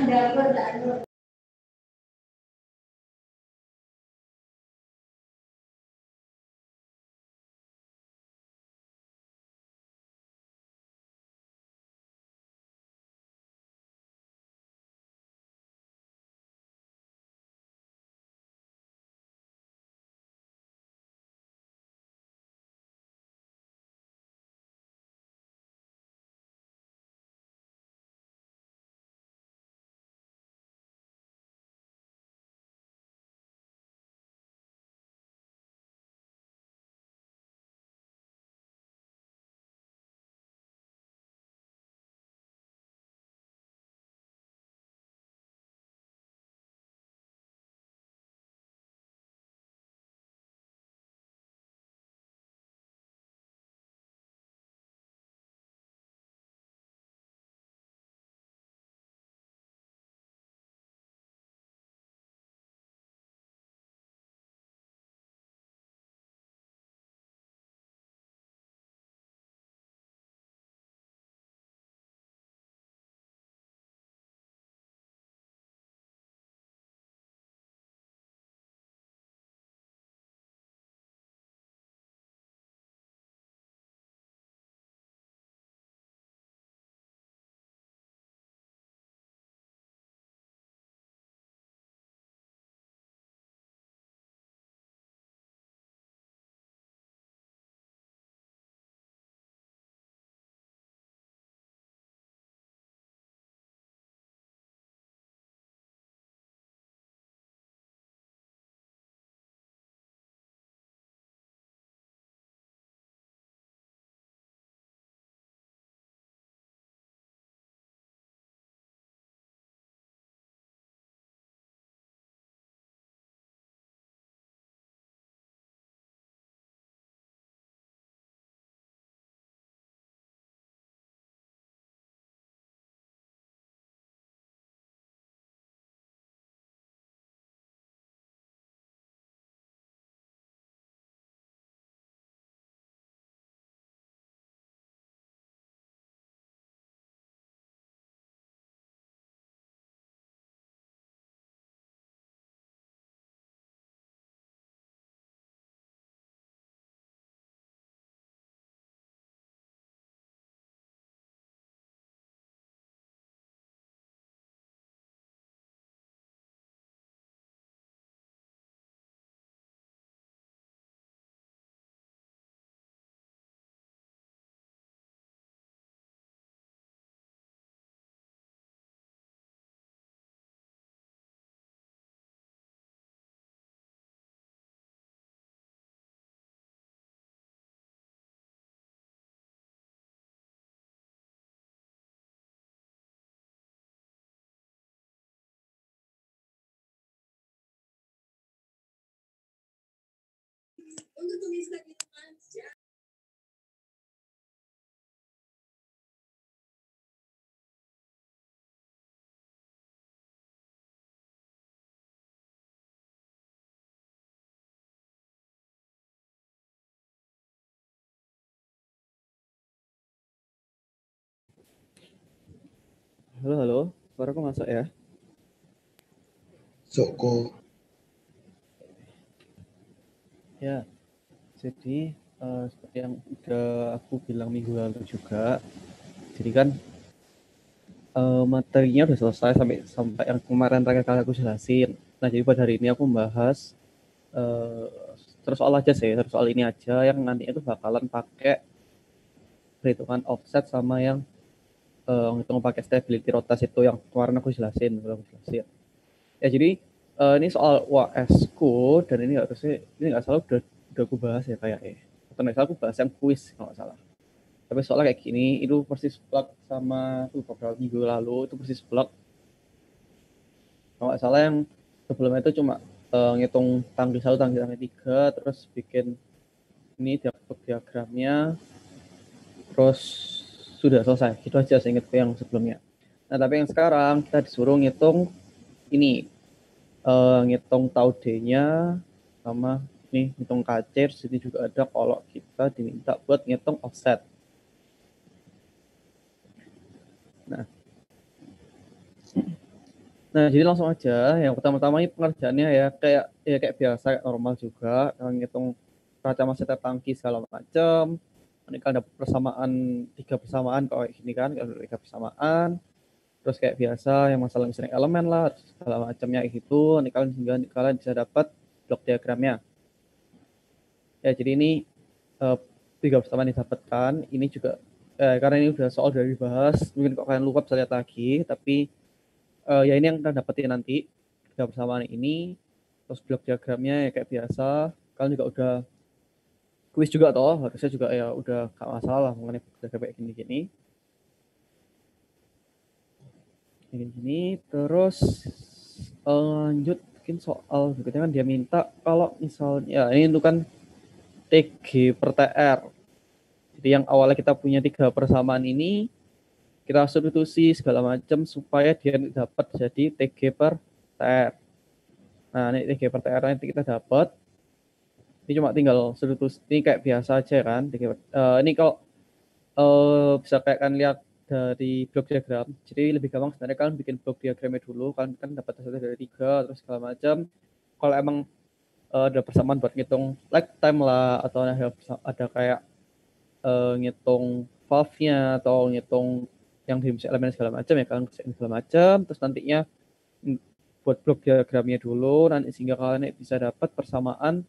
Halo, halo. Suaraku masuk ya? Soko. Ya, jadi seperti yang udah aku bilang minggu lalu juga, jadi kan materinya udah selesai sampai yang kemarin terakhir kali aku jelasin. Nah, jadi pada hari ini aku membahas terus soal aja sih, terus soal ini aja yang nantinya itu bakalan pakai perhitungan offset sama yang ngitung pakai stability rotas itu yang kemarin aku jelasin. Ya, jadi ini soal UAS ku dan ini nggak salah udah aku bahas ya kayak atau nggak salah aku bahas yang kuis kalau nggak salah. Tapi soalnya kayak gini itu persis plug sama beberapa minggu lalu itu persis plug. Kalau nggak salah yang sebelumnya itu cuma ngitung tanggal 1, tanggal 3, terus bikin ini diagramnya, terus sudah selesai. Itu aja saya ingatku yang sebelumnya. Nah, tapi yang sekarang kita disuruh ngitung ini, ngitung tau D-nya sama nih ngitung KC. Jadi juga ada kalau kita diminta buat ngitung offset. Nah, Nah, jadi langsung aja. Yang pertama-tama ini pengerjaannya ya kayak biasa, kayak normal juga. Ngitung raca massetnya tangki segala macam. Ini kan ada persamaan, tiga persamaan kayak gini kan, kalau tiga persamaan. Terus kayak biasa yang masalah misalnya elemen lah, segala macamnya gitu. Ini kalian sehingga kalian bisa dapat blok diagramnya. Ya, jadi ini eh, tiga persamaan yang didapatkan. Ini juga karena ini udah soal dari dibahas, mungkin kok kalian lupa bisa lihat lagi. Tapi ya ini yang kita dapetin nanti tiga persamaan ini. Terus blok diagramnya ya kayak biasa. Kalian juga udah kuis juga toh, harusnya juga ya udah gak masalah mengenai blok diagram kayak gini-gini. Gini-gini. Terus lanjut mungkin soal berikutnya kan dia minta kalau misalnya ya ini itu kan TG per TR. Jadi yang awalnya kita punya tiga persamaan ini kita substitusi segala macam supaya dia dapat jadi TG per TR. Nah, ini TG per TR nanti kita dapat. Ini cuma tinggal substitusi, ini kayak biasa aja kan. Ini kalau bisa kayak kan lihat dari blok diagram. Jadi lebih gampang sebenarnya kan bikin blok diagramnya dulu. Kalian kan dapat hasilnya dari 3 terus segala macam. Kalau emang ada persamaan buat ngitung lifetime lah atau ada kayak ngitung valve-nya atau ngitung yang di elemen segala macam ya kalian kerjain segala macam terus nantinya buat blok diagramnya dulu nanti sehingga kalian bisa dapat persamaan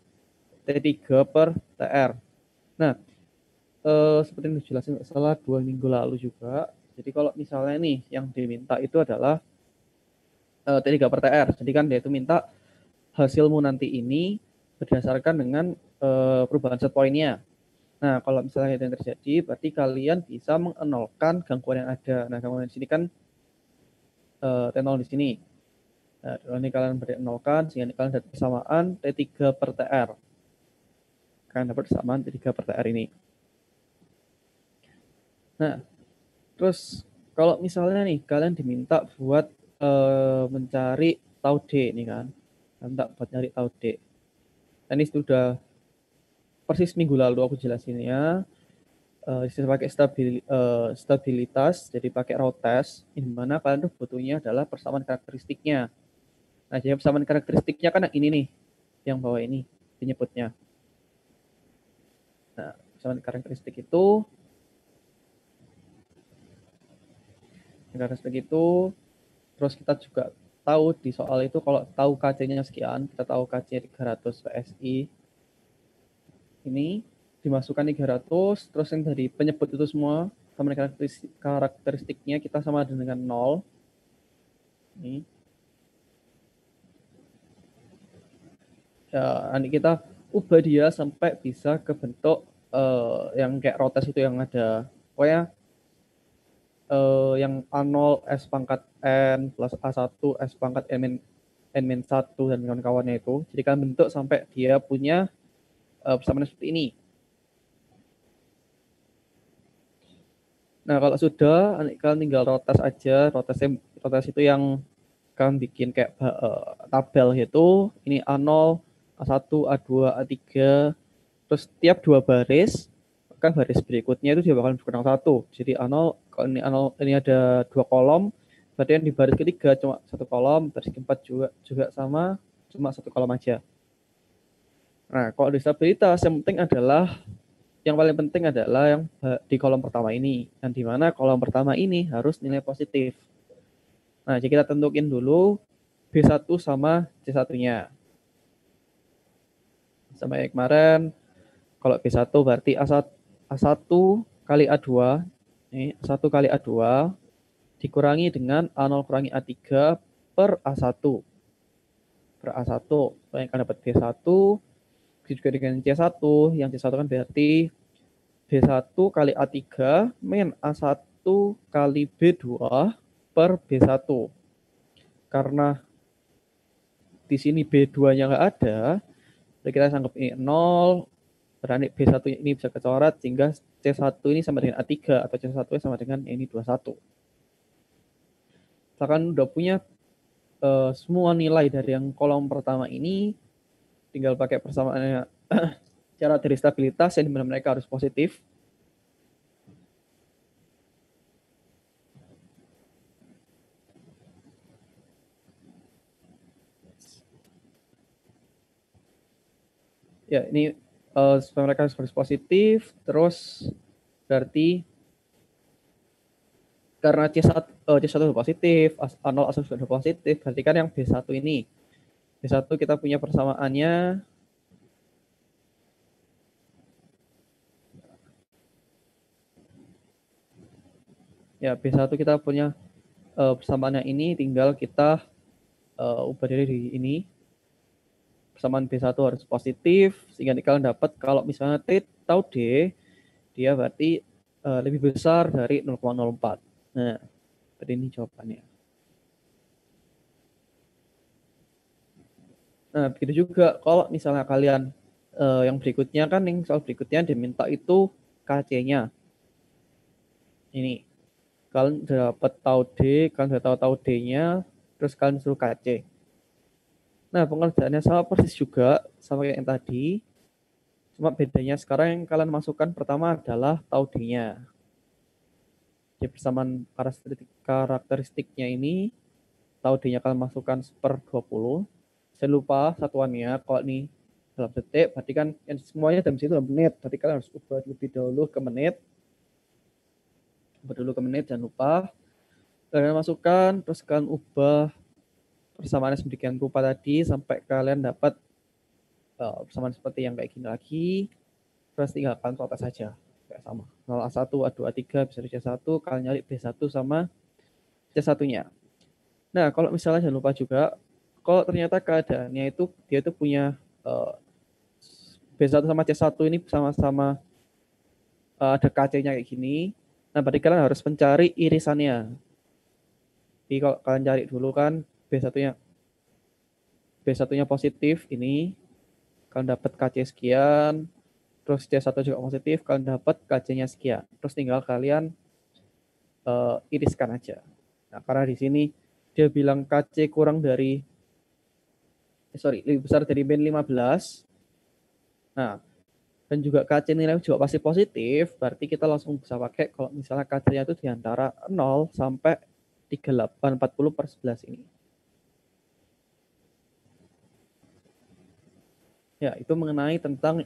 T3 per TR. Nah, seperti yang dijelasin salah 2 minggu lalu juga. Jadi kalau misalnya nih yang diminta itu adalah T3 per TR. Jadi kan dia itu minta hasilmu nanti ini berdasarkan dengan perubahan set point-nya. Nah, kalau misalnya itu yang terjadi, berarti kalian bisa mengenolkan gangguan yang ada. Nah, gangguan di sini kan T0 di sini. Nah, ini kalian menolkan, sehingga kalian dapat persamaan T3 per TR. Kalian dapat persamaan T3 per TR ini. Nah, terus kalau misalnya nih, kalian diminta buat mencari tau D nih kan. Minta buat nyari tau D. Nah, ini sudah persis minggu lalu aku jelasinnya. Pakai stabilitas, jadi pakai raw test, di mana kalian tuh butuhnya adalah persamaan karakteristiknya. Nah, jadi persamaan karakteristiknya kan ini nih, yang bawah ini penyebutnya. Nah, persamaan karakteristik itu, terus kita juga tahu di soal itu kalau tahu KC-nya sekian, kita tahu KC 300 PSI, ini dimasukkan 300, terus yang dari penyebut itu semua, sama karakteristiknya kita sama dengan 0. Ini. Ya, nanti kita ubah dia sampai bisa ke bentuk yang kayak rotes itu yang ada pokoknya yang A0 S pangkat N plus A1 S pangkat N-1 dan kawan-kawannya itu. Jadi kan bentuk sampai dia punya persamaan seperti ini. Nah, kalau sudah, kalian tinggal rotes aja. Rotes itu yang kalian bikin kayak tabel gitu. Ini A0, A1, A2, A3. Terus tiap 2 baris, kan baris berikutnya itu dia bakal berkurang 1. Jadi A0, kalau ini A0, ini ada 2 kolom, berarti yang di baris ketiga cuma 1 kolom, baris keempat juga sama, cuma 1 kolom aja. Nah, kalau di stabilitas yang paling penting adalah yang di kolom pertama ini. Yang dimana kolom pertama ini harus nilai positif. Nah, jadi kita tentuin dulu B1 sama C1-nya. Sama yang kemarin, kalau B1 berarti A1 kali A2. Ini A1 kali A2 dikurangi dengan A0 kurangi A3 per A1. Per A1. Yang akan dapat B1 juga dengan C1. Yang C1 kan berarti B1 kali A3 min A1 kali B2 per B1. Karena di sini B2-nya nggak ada, kita anggap ini 0, berarti B1 ini bisa kecoret sehingga C1 ini sama dengan A3 atau C1 sama dengan ini 21. Misalkan udah punya semua nilai dari yang kolom pertama ini, tinggal pakai persamaannya cara dari stabilitas yang dimana mereka harus positif. Ya, ini supaya mereka harus positif, terus berarti karena C1 sudah positif, A0 asal sudah positif, berarti kan yang B1 ini. B1 kita punya persamaannya, ya B1 kita punya persamaannya ini, tinggal kita ubah di ini. Persamaan B1 harus positif, sehingga kalian dapat kalau misalnya T tahu D, dia berarti lebih besar dari 0,04. Nah, berarti ini jawabannya. Nah, begitu juga kalau misalnya kalian yang berikutnya kan, yang soal berikutnya diminta itu KC-nya. Ini, kalian dapat tahu D, kalian sudah tahu D-nya, terus kalian suruh KC. Nah, pengerjaannya sama persis juga, sama kayak yang tadi, cuma bedanya sekarang yang kalian masukkan pertama adalah tahu D-nya. Jadi persamaan karakteristiknya ini, tahu D-nya kalian masukkan per 20. Saya lupa satuannya, kalau ini dalam detik, berarti kan semuanya dalam situ dalam menit, berarti kalian harus ubah lebih dahulu ke menit. Ubah dulu ke menit, jangan lupa. Kalian masukkan, terus kalian ubah persamaannya sedemikian rupa tadi, sampai kalian dapat persamaan seperti yang kayak gini lagi, terus tinggal kalian total saja. Kayak sama. 0A1, A2, A3, bisa di C1, kalian nyari B1 sama C1-nya. Nah, kalau misalnya jangan lupa juga, kalau ternyata keadaannya itu, dia itu punya B1 sama C1 ini sama-sama ada KC-nya kayak gini, nah berarti kalian harus mencari irisannya. Jadi kalau kalian cari dulu kan B1-nya positif ini, kalian dapat KC sekian, terus C1 juga positif, kalian dapat KC-nya sekian. Terus tinggal kalian iriskan aja. Nah, karena di sini dia bilang KC kurang dari lebih besar dari min 15. Nah, dan juga KC nilai juga pasti positif, berarti kita langsung bisa pakai kalau misalnya KC-nya itu di antara 0 sampai 3840/11 ini. Ya, itu mengenai tentang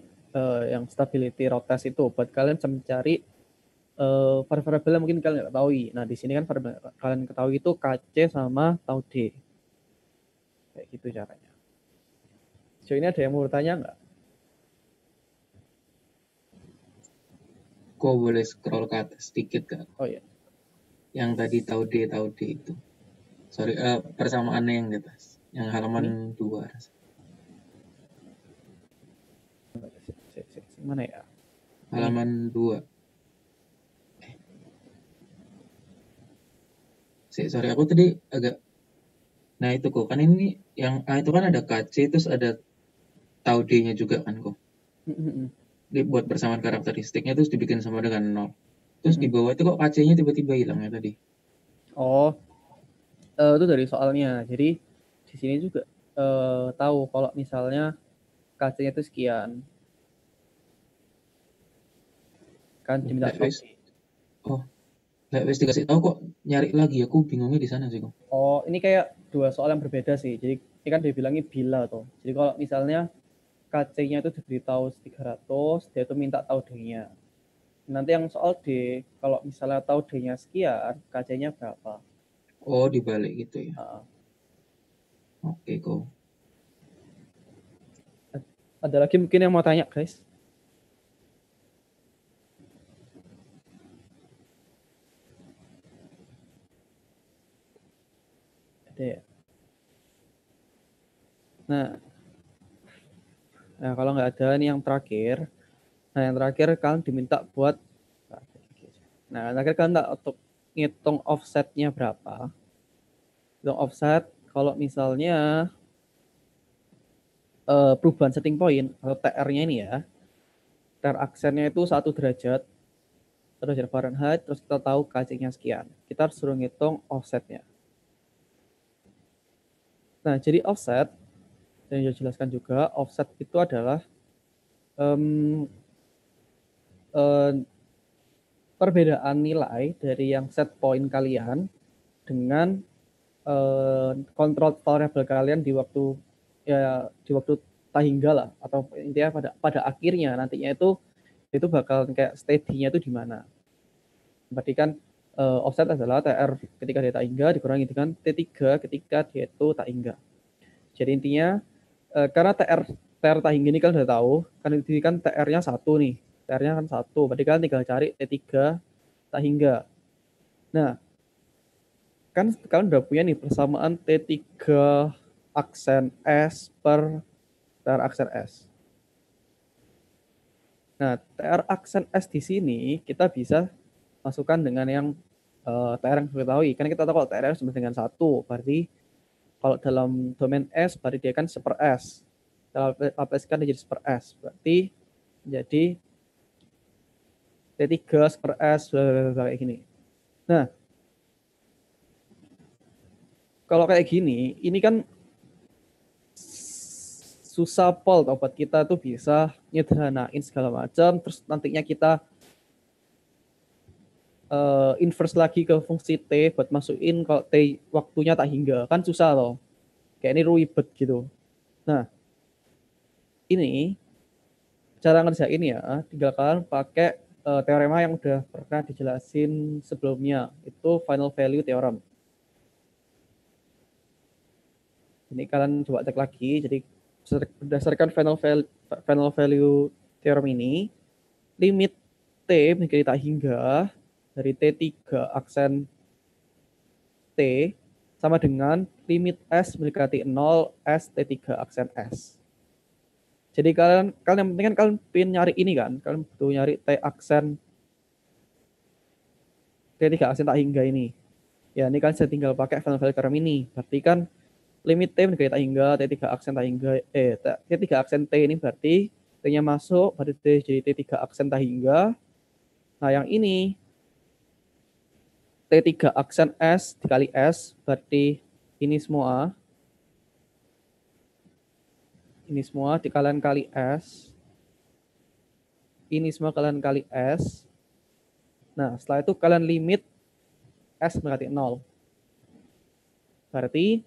yang stability road test itu. Buat kalian bisa mencari variabel yang mungkin kalian nggak ketahui. Nah, di sini kan variabel kalian ketahui itu KC sama tau D. Kayak gitu caranya. Sejauh ini ada yang mau bertanya nggak? Kok boleh scroll ke atas sedikit Kak? Oh ya. Yang tadi tahu D itu. Sorry, persamaannya yang di atas. Yang halaman 2. Mana ya? Halaman 2. Sorry, aku tadi agak... Nah itu kok, kan ini yang A itu kan ada KC, terus ada tahu D-nya juga kan kok. Buat persamaan karakteristiknya terus dibikin sama dengan 0. Terus di bawah itu kok KC-nya tiba-tiba hilang ya tadi? Oh, itu dari soalnya. Jadi di sini juga tahu kalau misalnya KC-nya itu sekian. Kan diminta tahu. Oh, nggak wes dikasih tahu kok nyari lagi. Aku bingungnya di sana sih kok. Oh, ini kayak dua soal yang berbeda sih. Jadi ini kan dibilangnya bila tuh. Jadi kalau misalnya KC-nya itu diberitahu 300, dia itu minta tahu D-nya. Nanti yang soal D, kalau misalnya tahu D-nya sekian, KC-nya berapa? Oh, dibalik gitu ya. Oke kok. Ada lagi mungkin yang mau tanya, guys? Ada ya? Nah, kalau nggak ada nih yang terakhir. Nah, yang terakhir kalian diminta buat, nah, yang terakhir kalian untuk ngitung offsetnya berapa. Hitung offset, kalau misalnya perubahan setting point atau TR-nya ini ya, TR aksennya itu 1 derajat, Fahrenheit, terus kita tahu KC-nya sekian. Kita harus suruh ngitung offsetnya. Nah, jadi offset, yang saya jelaskan juga, offset itu adalah perbedaan nilai dari yang set point kalian dengan kontrol variabel kalian di waktu tak hingga lah, atau intinya pada akhirnya nantinya itu bakal kayak steady-nya itu di mana. Berarti kan offset adalah TR ketika dia tak hingga dikurangi dengan T3 ketika dia itu tak hingga. Jadi intinya karena TR tak hingga ini kan udah tahu, kan ini kan TR-nya 1 nih. TR-nya kan 1, berarti kan tinggal cari T3 tak hingga. Nah, kan kalian udah punya nih persamaan T3 aksen S per TR aksen S. Nah, TR aksen S di sini kita bisa masukkan dengan yang TR yang kita tahu. Kan kita tahu kalau TR sama dengan 1, berarti kalau dalam domain S, berarti dia kan seper S. Dalam aplikasikan dia jadi seper S. Berarti jadi T3 seper S, kayak gini. Nah, kalau kayak gini, ini kan susah pol buat kita tuh bisa nyederhanain segala macam, terus nantinya kita inverse lagi ke fungsi T buat masukin kalau T waktunya tak hingga, kan susah loh. Kayak ini ribet gitu. Nah, ini cara ngerjain ya, tinggal kalian pakai teorema yang udah pernah dijelasin sebelumnya, itu final value theorem. Ini kalian coba cek lagi, jadi berdasarkan final value theorem ini, limit T menjadi tak hingga dari T3 aksen T sama dengan limit S mendekati 0 S T3 aksen S. Jadi kalian yang penting kan kalian pengen nyari ini kan, kalian butuh nyari T aksen T3 aksen tak hingga ini. Ya, ini kan saya tinggal pakai final value theorem ini. Berarti kan limit T menjadi tak hingga, T3 aksen tak hingga, T3 aksen T ini berarti T-nya masuk, berarti T jadi T3 aksen tak hingga. Nah, yang ini T3 aksen S dikali S, berarti ini semua dikalian kali S. Ini semua kalian kali S. Nah, setelah itu kalian limit S mendekati 0. Berarti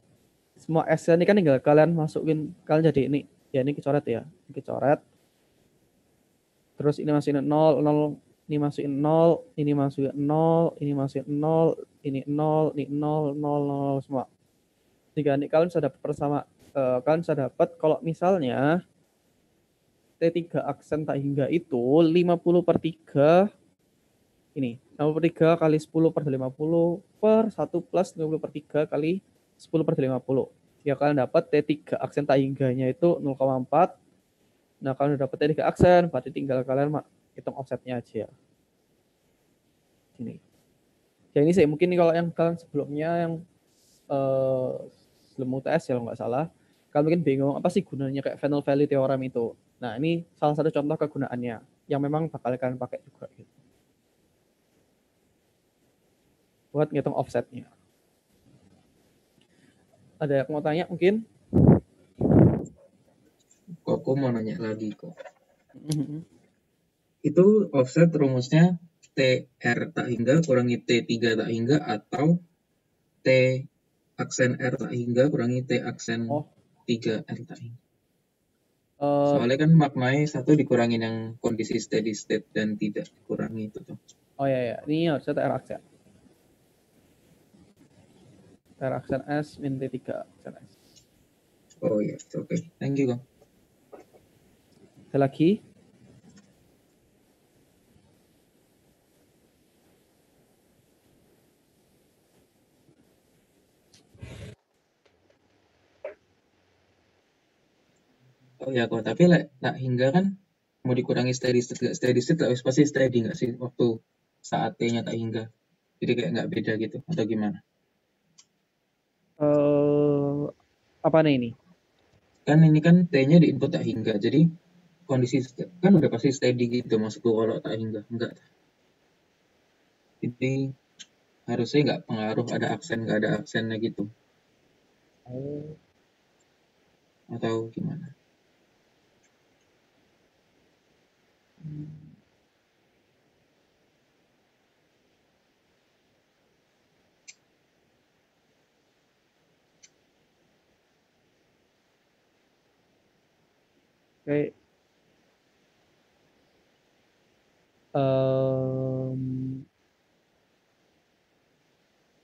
semua S ini kan tinggal kalian masukin, kalian jadi ini. Ya, ini kecoret ya. Ini kecoret. Terus ini masukin 0, 0, ini masukin 0, ini masukin 0, ini masukin 0, ini 0, ini 0, 0, 0 semua. Jika ini kalian sudah dapat kalian sudah dapat kalau misalnya T3 aksen tak hingga itu 50/3 ini. 50/3 kali 10/50 per 1 plus 50/3 kali 10/50. Jika kalian dapat T3 aksen tak hingganya itu 0,4. Nah, kalau udah dapat T3 aksen, berarti tinggal kalian hitung offsetnya aja. Ini. Ya ini sih mungkin kalau yang kalian sebelumnya yang sebelum UTS ya kalau nggak salah, kalian mungkin bingung apa sih gunanya kayak final value theorem itu. Nah, ini salah satu contoh kegunaannya yang memang bakal kalian pakai juga gitu. Buat ngitung offsetnya. Ada yang mau tanya mungkin? Kok aku mau nanya lagi kok. Itu offset rumusnya TR tak hingga kurangi T3 tak hingga atau T aksen R tak hingga kurangi T aksen 3 R tak hingga. Soalnya kan maknanya satu dikurangin yang kondisi steady state dan tidak dikurangi itu tuh. Oh ya, ini harusnya TR aksen. TR aksen S min T3 aksen S. Oh ya, oke. Thank you kok. Ada lagi? Oh ya kok, tapi tak hingga kan mau dikurangi steady state gak steady state tak pasti steady nggak sih waktu saat T-nya tak hingga. Jadi kayak nggak beda gitu atau gimana? Apa nih ini? Kan ini kan T-nya di input tak hingga. Jadi kondisi kan udah pasti steady gitu maksudku kalau tak hingga. Enggak. Jadi harusnya nggak pengaruh ada aksen nggak ada aksennya gitu. Atau gimana? Kayak em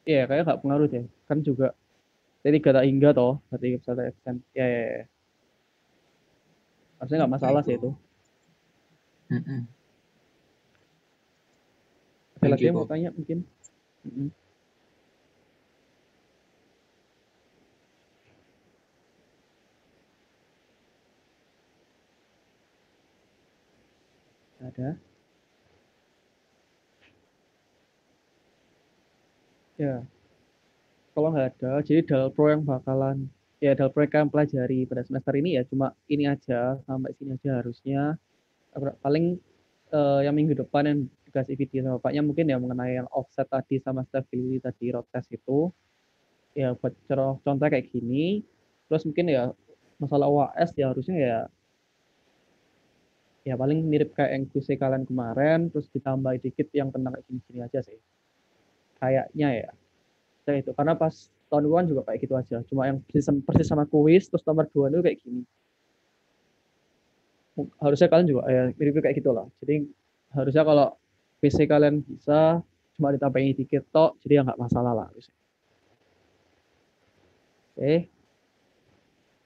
ya kayak nggak pengaruh deh. Kan juga dari kata hingga toh, berarti bisa extend. Ya, ya, ya. Harusnya nggak Apa masalah itu? sih itu. Mm-mm. Ada Thank lagi you yang mau kok. tanya mungkin? Mm-mm. Ada. Ya, kalau nggak ada, jadi Dalpro yang bakalan ya Dalpro yang pelajari pada semester ini ya cuma ini aja sampai sini aja harusnya. Paling yang minggu depan yang dikasih video sama bapaknya mungkin ya mengenai yang offset tadi sama stability tadi road test itu ya buat contoh kayak gini. Terus mungkin ya masalah UAS ya harusnya ya ya paling mirip kayak yang QC kalian kemarin terus ditambah dikit yang tentang kayak gini-gini aja sih. Kayaknya ya. Kayak itu karena pas tahun depan juga kayak gitu aja. Cuma yang persis sama kuis terus nomor 2 itu kayak gini. Harusnya kalian juga ya mirip kayak gitulah. Jadi harusnya kalau PC kalian bisa cuma ditambahin dikit tok jadi ya nggak masalah lah harusnya. Oke.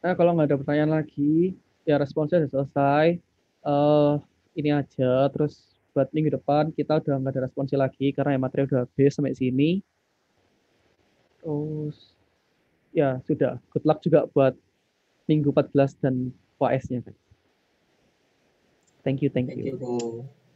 Nah, kalau nggak ada pertanyaan lagi, ya responsnya sudah selesai. eh ini aja. Terus buat minggu depan kita udah nggak ada responsi lagi karena ya materi udah habis sampai sini. Terus ya sudah. Good luck juga buat minggu 14 dan UAS-nya. Thank you, thank Thank you. you kok.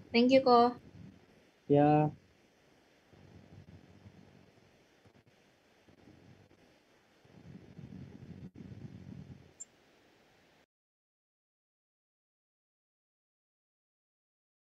Thank you, Ko. Ya.